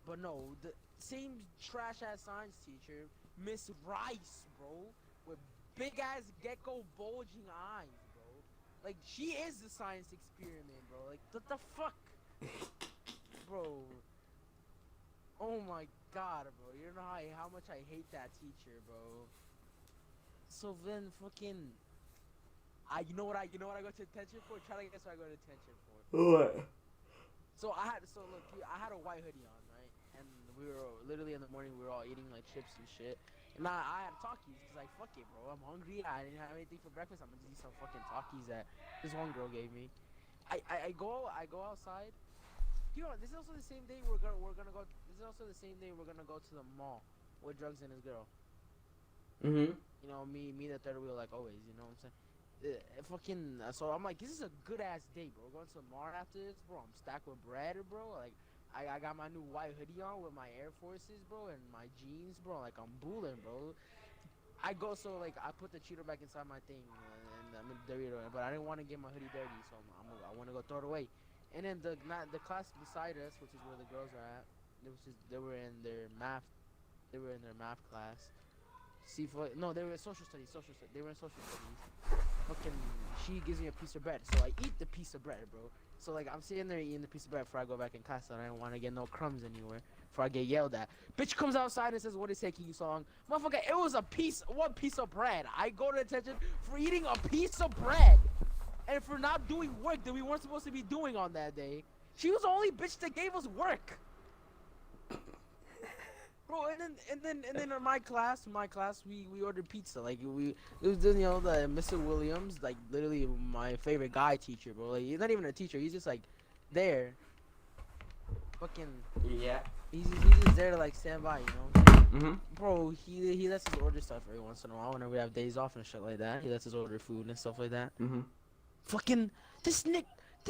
But no, the same trash ass science teacher, Miss Rice, bro, with big ass gecko bulging eyes, bro. Like, she is the science experiment, bro. Like, what the fuck? Bro. Oh my god, bro. You don't know how much I hate that teacher, bro. So then fucking you know what I go to detention for? Try to guess what I go to detention for. What? So I had a white hoodie on, right? And we were literally in the morning, we were all eating like chips and shit. And I had Takis, cause like, fuck it, bro, I'm hungry, I didn't have anything for breakfast, I'm gonna eat some fucking Takis that this one girl gave me. I go outside. You know, this is also the same day we're gonna go. This is also the same day we're gonna go to the mall with drugs and his girl. Mhm. You know, me the third wheel like always. You know what I'm saying? So I'm like, this is a good ass day, bro. We're going to the mall after this, bro. I'm stacked with bread, bro. Like, I got my new white hoodie on with my Air Forces, bro, and my jeans, bro. Like, I'm booling, bro. I go so like I put the cheater back inside my thing, and I'm in Dorito, but I didn't want to get my hoodie dirty, so I want to go throw it away. And then the class beside us, which is where the girls are at, they were in their math, class. See, no, they were in social studies. They were in social studies. Fucking, she gives me a piece of bread, so I eat the piece of bread, bro. So like I'm sitting there eating the piece of bread before I go back in class, so I don't want to get no crumbs anywhere before I get yelled at. Bitch comes outside and says, "What is taking you so long, motherfucker?" It was one piece of bread. I go to attention for eating a piece of bread, and for not doing work that we weren't supposed to be doing on that day. She was the only bitch that gave us work. Bro, and then in my class, we ordered pizza. Like it was the Mr. Williams, like literally my favorite guy teacher, bro. Like he's not even a teacher, he's just like there. Fucking Yeah. he's just there to like stand by, you know. Mhm. Bro, he lets us order stuff every once in a while whenever we have days off and shit like that. He lets us order food and stuff like that. Mhm. Fucking this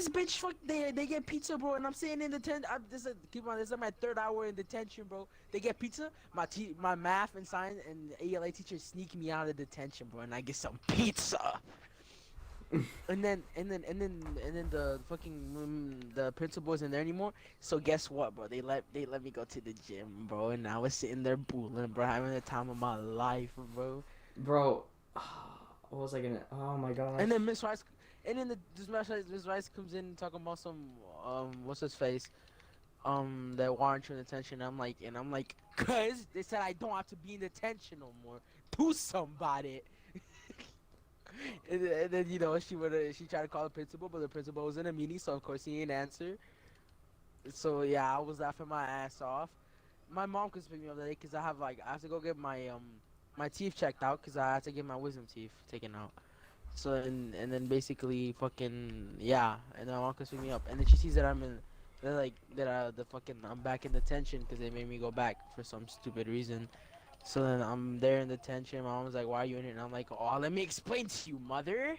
bitch, they get pizza, bro, and I'm sitting in detention. This is my third hour in detention, bro. They get pizza. My math and science and ALA teacher sneak me out of detention, bro, and I get some pizza. and then the fucking the principal isn't there anymore. So guess what, bro? They let me go to the gym, bro, and I was sitting there booling, bro, having the time of my life, bro. Bro, what was I gonna? Oh my gosh. And then Miss Rice. And then Miss Rice comes in talking about some what's his face that warrant your attention. I'm like, cause they said I don't have to be in detention no more. Do somebody. and then she tried to call the principal, but the principal was in a meeting, so of course he didn't answer. So yeah, I was laughing my ass off. My mom could pick me up that day because I have to go get my my teeth checked out because I had to get my wisdom teeth taken out. So and then basically fucking yeah, and then my mom comes pick me up, and then she sees that I'm back in detention because they made me go back for some stupid reason. So then I'm there in detention. My mom's like, "Why are you in here?" And I'm like, "Oh, let me explain to you, mother."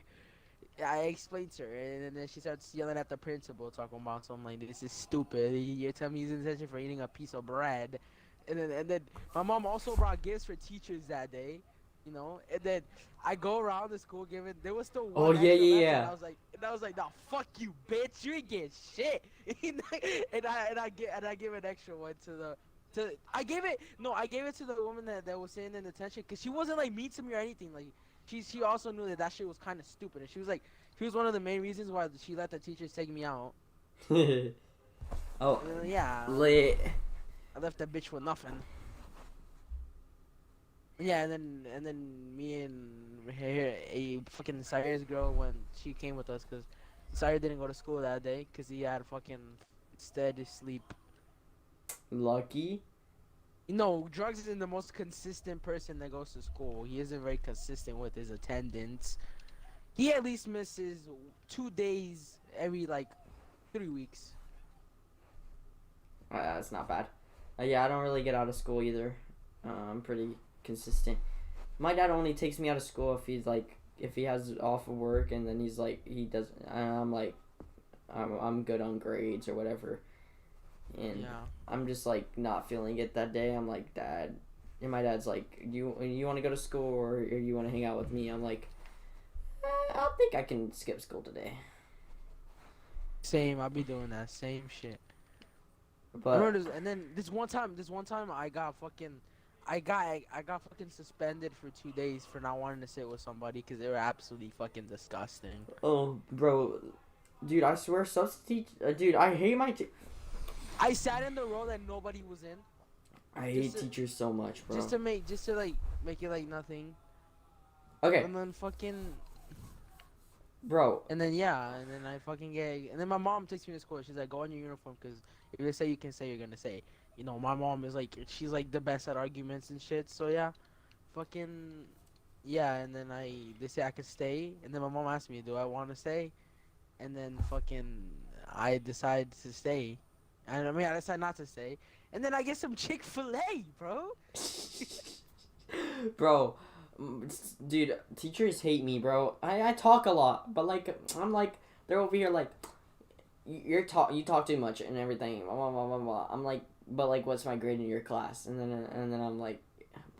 I explained to her, and then she starts yelling at the principal, talking about something like, "This is stupid. You're telling me he's in detention for eating a piece of bread." And then my mom also brought gifts for teachers that day, you know. And then I go around the school giving. There was still Oh one yeah, extra yeah, left, yeah. and I was like, "Nah, fuck you, bitch. You ain't getting shit." and I give an extra one to the. I gave it to the woman that was sitting in detention because she wasn't like mean to me or anything. Like she also knew that shit was kind of stupid, and she was one of the main reasons why she let the teachers take me out. Oh, Yeah. lit. I left that bitch with nothing. Yeah, and then me and a fucking Cyrus girl when she came with us because Cyrus didn't go to school that day because he had fucking instead to sleep. Lucky. No, Drugs isn't the most consistent person that goes to school. He isn't very consistent with his attendance. He at least misses 2 days every like 3 weeks. That's not bad. Yeah, I don't really get out of school either. I'm pretty consistent. My dad only takes me out of school if he has off of work and then he does. I'm like, I'm good on grades or whatever. And yeah. I'm just like not feeling it that day. I'm like, Dad, and my dad's like, you want to go to school or you want to hang out with me? I'm like, I think I can skip school today. Same, I'll be doing that same shit. But and then this one time I got fucking suspended for 2 days for not wanting to sit with somebody because they were absolutely fucking disgusting. Oh, bro, dude, I swear, substitute, dude, I hate my. I sat in the row that nobody was in. I hate teachers so much, bro. Just to make it like nothing. Okay. And then fucking. Bro. And then yeah, and then I fucking get. And then my mom takes me to school. She's like, "Go in your uniform, because if you say you can say, you're gonna say." You know, my mom is like, she's like the best at arguments and shit. So yeah, fucking. Yeah, and then they say I can stay, and then my mom asked me, "Do I want to stay?" and then fucking I decide to stay. And I mean, I decide not to stay, and then I get some Chick-fil-A, bro. Bro, dude, teachers hate me, bro. I talk a lot, but like I'm like they're over here like you talk too much and everything. Blah, blah, blah, blah, blah. I'm like, but like, what's my grade in your class? And then I'm like,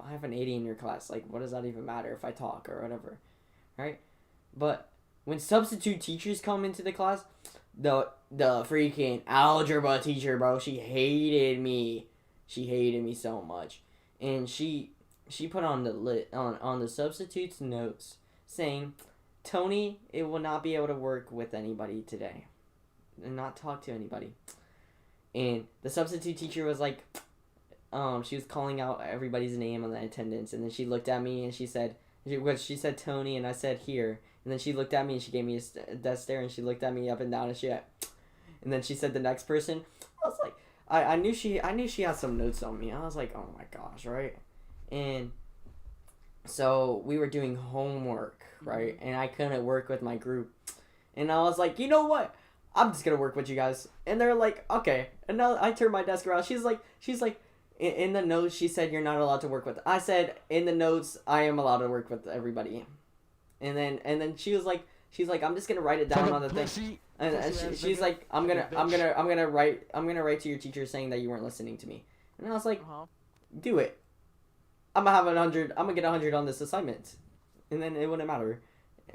I have an 80 in your class. Like, what does that even matter if I talk or whatever, right? But when substitute teachers come into the class, the freaking algebra teacher, bro, she hated me. She hated me so much, and she put on on the substitutes notes saying, Tony, it will not be able to work with anybody today, and not talk to anybody. And the substitute teacher was like, she was calling out everybody's name on the attendance, and then she looked at me and she said Tony, and I said here, and then she looked at me and she gave me a death stare, and she looked at me up and down, and then she said the next person. I was like, I knew she had some notes on me. I was like, oh my gosh, right? And so we were doing homework, right? And I couldn't work with my group, and I was like, you know what? I'm just gonna work with you guys. And they're like, okay. And now I turned my desk around. She's like, in the notes, she said you're not allowed to work with. I said in the notes, I am allowed to work with everybody. And then she's like, I'm just gonna write it down on the thing. And she's like, I'm gonna write to your teacher saying that you weren't listening to me. And I was like, do it. I'm gonna get 100 on this assignment, and then it wouldn't matter.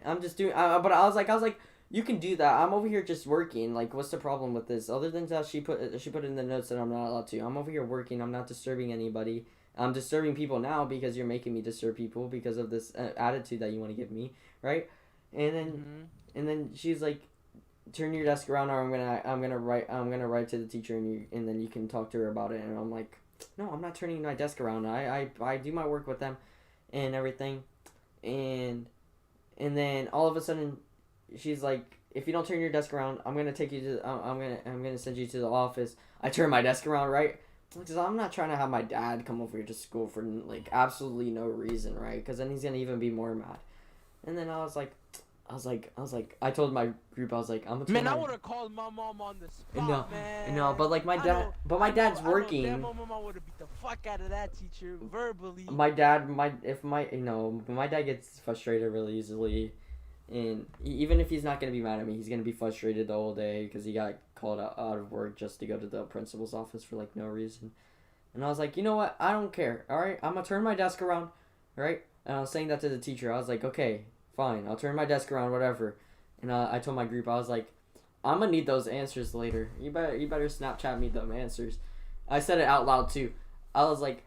I'm just doing. But I was like, you can do that. I'm over here just working. Like, what's the problem with this? Other than that, she put in the notes that I'm not allowed to. I'm over here working. I'm not disturbing anybody. I'm disturbing people now because you're making me disturb people because of this attitude that you want to give me, right? And then she's like, turn your desk around, or I'm gonna write to the teacher, and then you can talk to her about it. And I'm like, no, I'm not turning my desk around. I do my work with them, and everything, and then all of a sudden, she's like, if you don't turn your desk around, I'm gonna take you to I'm gonna send you to the office. I turn my desk around, right? Because I'm not trying to have my dad come over here to school for like absolutely no reason, right? Because then he's gonna even be more mad. And then I was like, I told my group, I was like, I'm gonna. Man, I would have called my mom on the spot, man. No, but like my dad's working. Damn, my mom would have beat the fuck out of that teacher verbally. My dad gets frustrated really easily, and even if he's not gonna be mad at me, he's gonna be frustrated the whole day because he got called out of work just to go to the principal's office for like no reason. And I was like, you know what? I don't care. All right, I'm gonna turn my desk around, right? And I was saying that to the teacher. I was like, okay, fine, I'll turn my desk around, whatever. And I told my group, I was like, I'm gonna need those answers later. You better Snapchat me them answers. I said it out loud too. I was like,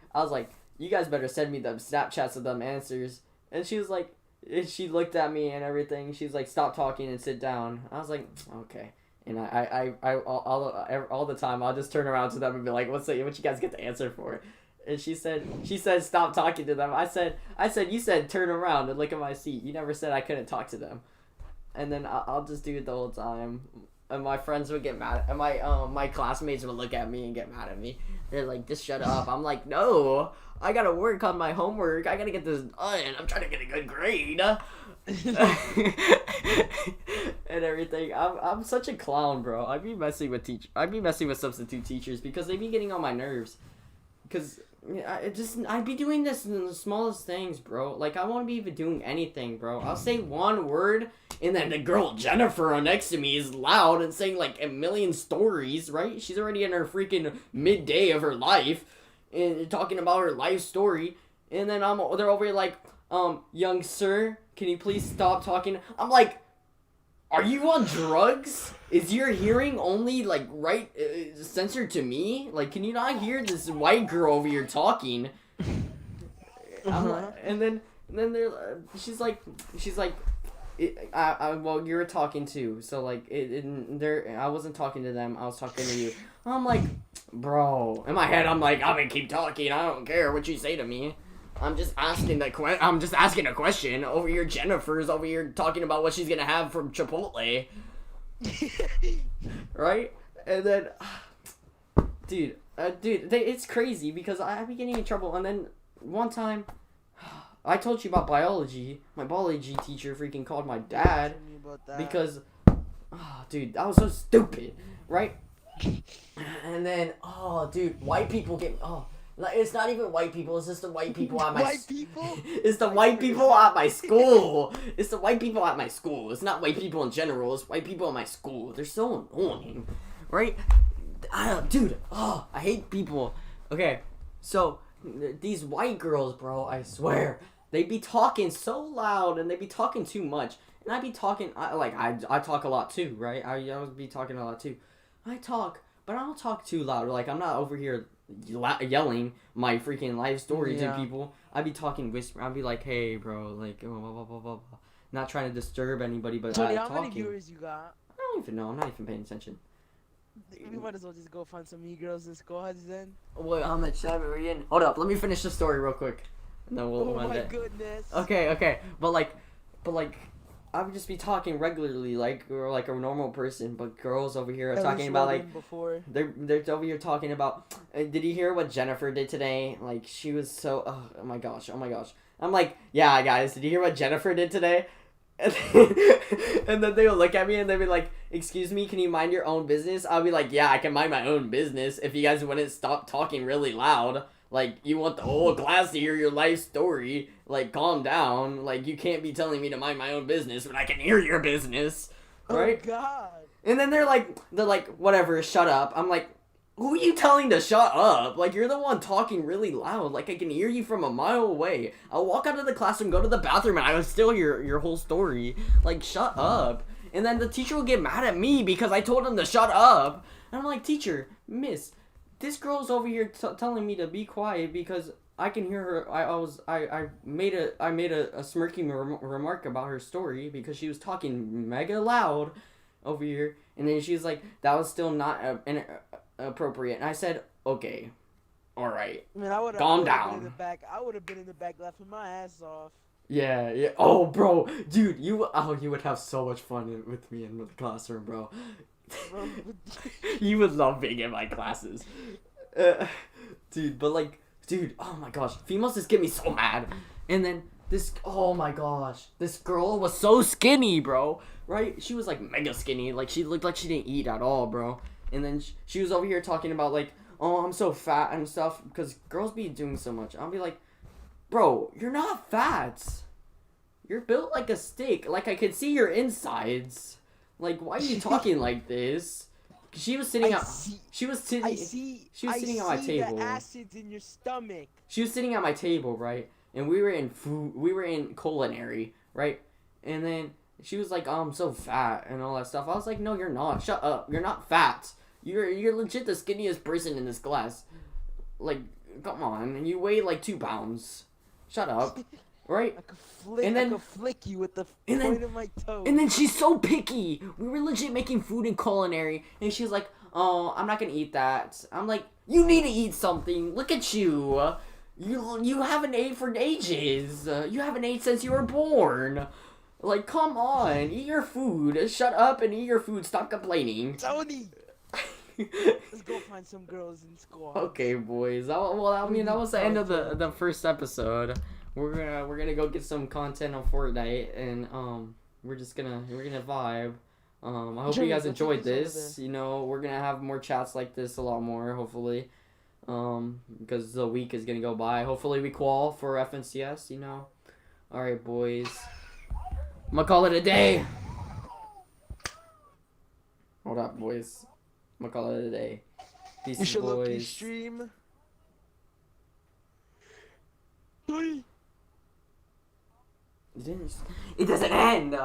you guys better send me them Snapchats of them answers. And she was like, she looked at me and everything. She's like, stop talking and sit down. I was like, okay. And I all the time I'll just turn around to them and be like, what you guys get the answer for? And she said stop talking to them. I said you said turn around and look at my seat. You never said I couldn't talk to them. And then I'll just do it the whole time. And my friends would get mad. And my classmates would look at me and get mad at me. They're like, just shut up. I'm like, no, I gotta work on my homework. I gotta get this done. I'm trying to get a good grade. And everything. I'm such a clown, bro. I'd be messing with substitute teachers because they be getting on my nerves. Because I'd be doing this in the smallest things, bro. Like, I won't be even doing anything, bro. I'll say one word, and then the girl Jennifer next to me is loud and saying like a million stories, right? She's already in her freaking midday of her life, and talking about her life story. And then they're over here like, young sir, can you please stop talking? I'm like, are you on drugs? Is your hearing only like censored to me? Like, can you not hear this white girl over here talking? And then she's like, well, you're talking too. So like, I wasn't talking to them. I was talking to you. I'm like, bro. In my head, I'm like, I'm gonna keep talking. I don't care what you say to me. I'm just asking a question. Over here, Jennifer's over here talking about what she's gonna have from Chipotle. Right? And then, dude, it's crazy because I be getting in trouble. And then one time, I told you about biology. My biology teacher freaking called my dad because Oh, dude, that was so stupid, right? And then, oh, dude, white people get, oh, like, it's not even white people, it's just the white people at my, White people? it's the white people at my school. It's the white people at my school. It's not white people in general, it's white people at my school. They're so annoying, right? Dude, oh, I hate people. Okay, so, these white girls, bro, I swear, they be talking so loud, and they be talking too much. And I be talking, I talk a lot too, right? I would be talking a lot too. I talk, but I don't talk too loud. Like, I'm not over here yelling my freaking life story to people. I be talking whisper. I'll be like, hey, bro, like, blah, blah, blah, blah, blah. Not trying to disturb anybody, but Tony, talking. how many viewers you got? I don't even know. I'm not even paying attention. We might as well just go find some girls and squads then. Wait, how much time are we in? Hold up, let me finish the story real quick. And then we'll Oh end my it. goodness. Okay, but like, I would just be talking regularly, like, or like a normal person, but girls over here are talking about, like, before. they're over here talking about, did you hear what Jennifer did today? Like, she was so, oh my gosh. I'm like, yeah, guys, did you hear what Jennifer did today? And then they'll look at me and they'll be like, excuse me, can you mind your own business? I'll be like, yeah, I can mind my own business if you guys wouldn't stop talking really loud. Like, you want the whole class to hear your life story. Like, calm down. Like, you can't be telling me to mind my own business when I can hear your business. Right? Oh, God. And then they're like, whatever, shut up. I'm like, who are you telling to shut up? Like, you're the one talking really loud. Like, I can hear you from a mile away. I'll walk out of the classroom, go to the bathroom, and I will still hear your whole story. Like, shut up. And then the teacher will get mad at me because I told him to shut up. And I'm like, teacher, miss, this girl's over here telling me to be quiet because I can hear her. I made a smirking remark about her story because she was talking mega loud over here, and then she's like, that was still not appropriate. And I said, okay, all right, Man, calm down. I would have been in the back laughing my ass off. Yeah. Oh, bro, dude, you would have so much fun with me in the classroom, bro. You would love being in my classes. Dude, but like, dude, oh my gosh, females just get me so mad. And then oh my gosh, this girl was so skinny, bro, right? She was like mega skinny, like she looked like she didn't eat at all, bro. And then she was over here talking about like, oh, I'm so fat and stuff, because girls be doing so much. I'll be like, bro, you're not fat. You're built like a steak. Like, I could see your insides. Like, why are you talking like this? She was sitting She was sitting at my table. The acids in your stomach. She was sitting at my table, right? And we were in culinary, right? And then she was like, "Oh, I'm so fat," and all that stuff. I was like, "No, you're not. Shut up. You're not fat. You're legit the skinniest person in this class. Like, come on. And you weigh like 2 pounds. Shut up." Right? I could flick you with the point of my toe. And then she's so picky. We were legit making food in culinary, and she's like, "Oh, I'm not gonna eat that." I'm like, "You need to eat something. Look at you. You haven't ate for ages. You haven't ate since you were born. Like, come on, eat your food. Shut up and eat your food. Stop complaining." Tony. Let's go find some girls in school. Okay, boys. That was the end of the first episode. We're gonna go get some content on Fortnite, and we're gonna vibe. I hope you guys enjoyed this. You know, we're gonna have more chats like this a lot more, hopefully. Because the week is gonna go by. Hopefully we qual for FNCS. You know. All right, boys. I'm gonna call it a day. Hold up, boys. I'm gonna call it a day. Peace, You should look boys. stream. It doesn't end.